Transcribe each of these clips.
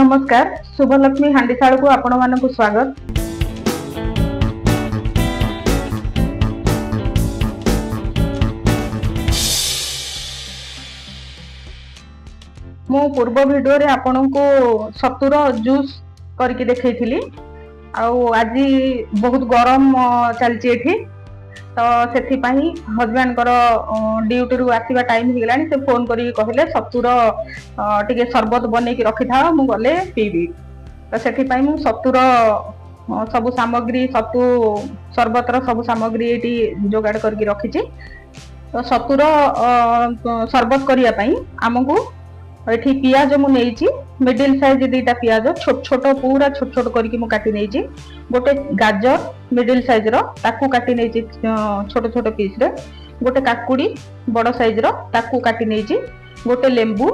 नमस्कार शुभलक्ष्मी हांडीशाल को आपण मानक स्वागत। मो पूर्व वीडियो रे आपण को सतुर जूस करके देखैथिली आज बहुत गरम चलची एठी तो सेथि पई हस्बैंड कर ड्यूटी रु आसीबा टाइम हो गलानी से फोन करी कहले सतुर टिके शरबत बनै के रखि था मु गले पीबी तो सेथि पई मु सतुर सब सामग्री सतु शरबत रो सब सामग्री एटी जोगाड़ करके रखिछि। तो सतुर शरबत करिया पई हमकु एठी पियाज मु नेइछि मिडिल साइज दीटा पियाज छोट छोट पूरा छोट छोट करके मु काटी नेइछि। गोटे गाजर मिडिल साइज रो ताकू काटी नेइछि छोट छोट पीस रे। गोटे काकुड़ी बड़ साइज रो ताकू काटी नेइछि। गोटे लेंबू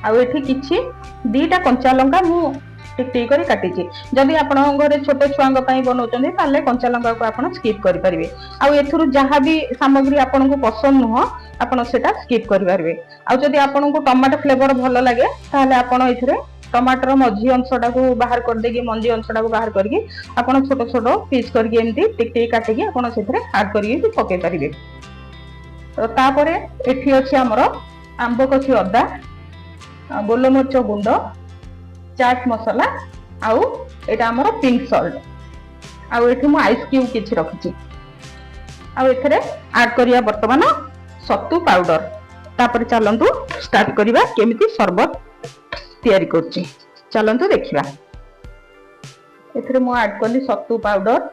आ एठी किछि दीटा कंचा लंका मु टिक टिक करी काटिछि। जदि आपण घरे छोट छुआंग पई बनौचंदी ताले कंचा लंका को आपण स्किप करि परिबे। आ एथुरु जहां भी सामग्री आपण को पसंद नुह आपण सेटा स्किप करि परिबे। आ जदि आपण को टमाटो फ्लेवर भलो लागे ताले आपण एथिरे टमाटर मझी अंशटा को बाहर कर देगी मंजी अंशटा को बाहर करके आपण छोट छोट पीस करके एमती टिक टिक काटिकी आपण सेथिरे ऐड करके पके परिबे। तो तापरे एठी अछि हमर आंब कछि अदा गोलमरिच गुंड चाट मसाला आउ एटा हमर पिंक सॉल्ट आउ एठी मु आइस क्यूब किछि रखिछि। आउ एथरे ऐड करिया वर्तमान सत्तू पाउडर। तापर चलंतु स्टार्ट करिबा केमिति शरबत तैयारी करछि। चलंतु देखिबा। एथरे मु ऐड करली सत्तू पाउडर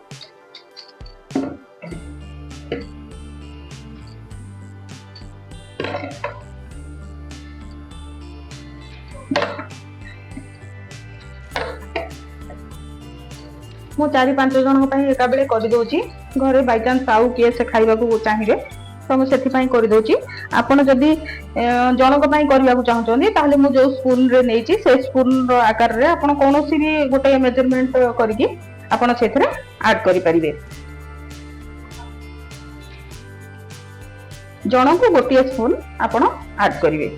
मु 4-5 जन एका बेले कर दउची। घरे बाय चांस आउ किए से खाइबा को चाहिए तो मु सेथि पई कर दउची। आपण जदी जनक पई करबा को चाहछोनी ताले मु जो स्पून रे नेची से स्पून रो आकार रे आपण कोनोसी भी गोटे मेजरमेंट करके आपण सेथरे ऐड करि परिबे। जनक को गोटे स्पून आपण ऐड करिवे।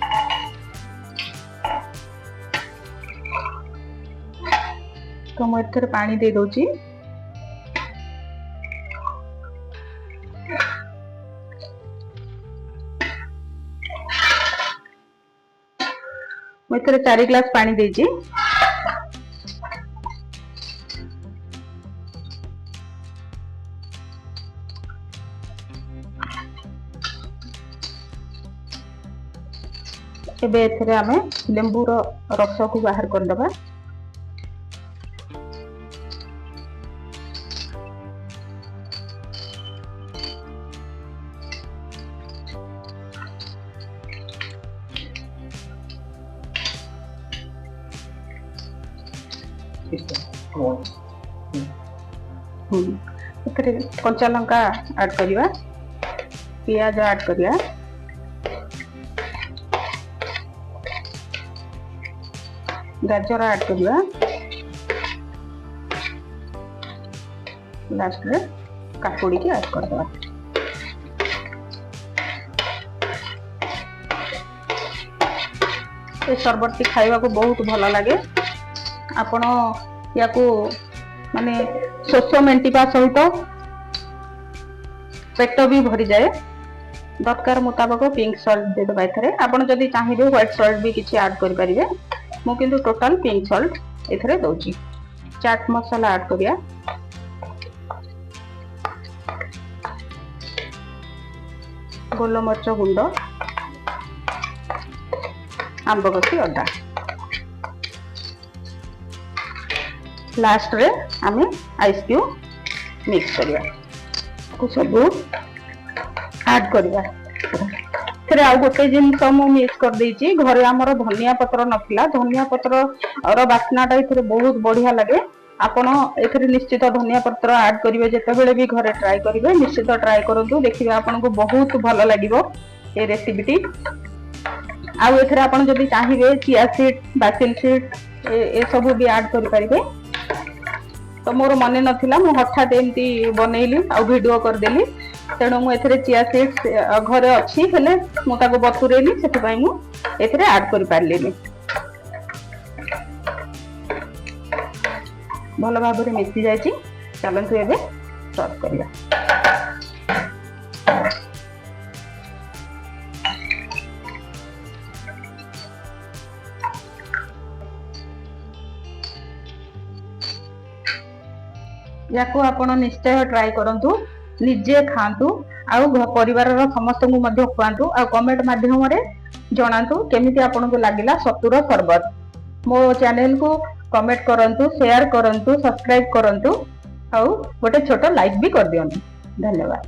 तो मु एथरे पानी दे दउची। मु एथरे 4 ग्लास पानी देजी। एबे एथरे आमे लेंबू रो रस को बाहर कर दबा। कंचा लंका ऐड करिया पियाज ऐड करिया गाजर ऐड करिया लास्ट रे काकुड़ी के ऐड कर दवा। ए शरबत टी खाइबा को बहुत भलो लागे। आपण या को माने शोष मेंटिपा सहित पेट भी भरी जाए। दरकार मुताबिक पिंक सॉल्ट दे दबा। एथरे आपण जदी चाहिबे व्हाइट सॉल्ट भी किछि ऐड करि परिबे। मु किंतु total pink salt एथरे दउची। Chaat masala add करिया गोलमरिच गुंड आंब कसी अदा लास्ट रे आमे आइस क्यूब मिक्स करिया को सब ऐड करिया। फिर आ गोटे जिनस मु मिक्स कर देछि। घरे हमर धनिया पत्र नथिला। धनिया पत्र और बास्नाटा इथरे बहुत बढ़िया लागे। आपण एथरे निश्चित धनिया पत्र ऐड करिवे। जेते बेले भी घरे ट्राई करिवे निश्चित ट्राई करंतु देखिबे आपन को बहुत भलो लागिवो ए रेसिपीटी। आ एथरे आपण जदी चाहिबे चिया सीड बासिल सीड ए सब भी ऐड करि परिबे। तो मोर मन नथिला मु हठात एमती बनैली आ वीडियो कर देली। तेणु मु एथरे चिया सीड्स घरे अछि हेले मु ताको बतुरेली सेति पई मु एथरे ऐड करि पारलेनी। ଭଲ ଭାବରେ ମିଶି ଯାଇଛି। ଚାଲନ୍ତୁ ଏବେ ସର୍ଭ କରିବା। याको आपण निश्चय ट्राई करंतु, निजे खांतु आउ परिवार समस्तଙ୍କୁ ମଧ୍ୟ ଖୁଆନ୍ତୁ ଆଉ कमेंट माध्यम रे जणांतु केमिति आपनको लागिला सतुर सरबत। मो चैनल को कमेंट करंतु, शेयर करंतु, सब्सक्राइब करंतु आउ गोटे छोटो लाइक भी कर दियंतु। धन्यवाद।